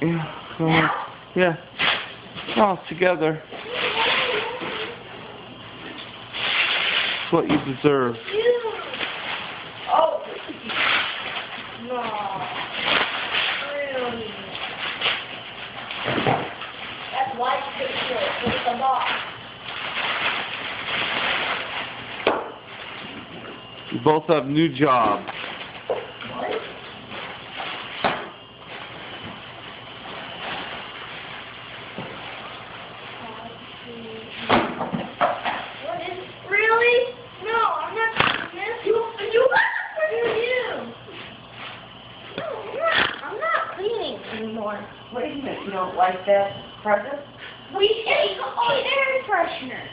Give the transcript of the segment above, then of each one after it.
Yeah. Yeah. All together. It's what you deserve. Oh. No. Really? That's life picture with the box. You both have new jobs. What? What is really? No, I'm not doing this. You No, I'm not cleaning anymore. Wait a minute, you don't like that present? It's air freshener.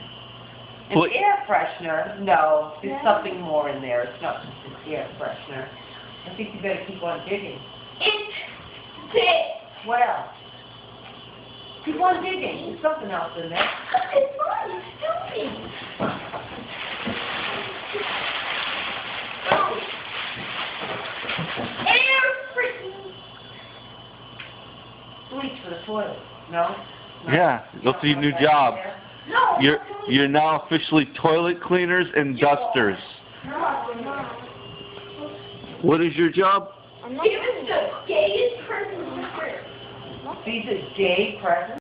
An air freshener? No, there's Yeah. something more in there. It's not just an air freshener. I think you better keep on digging. It's this. What else? Keep on digging. There's something else in there. It's fun. It's stupid. Oh. Air freaking. Bleach for the toilet. No? Yeah, those are your new jobs. No. You're now officially toilet cleaners and dusters. No, I'm not. What is your job? I'm not. He was the gayest person ever. He's a gay present?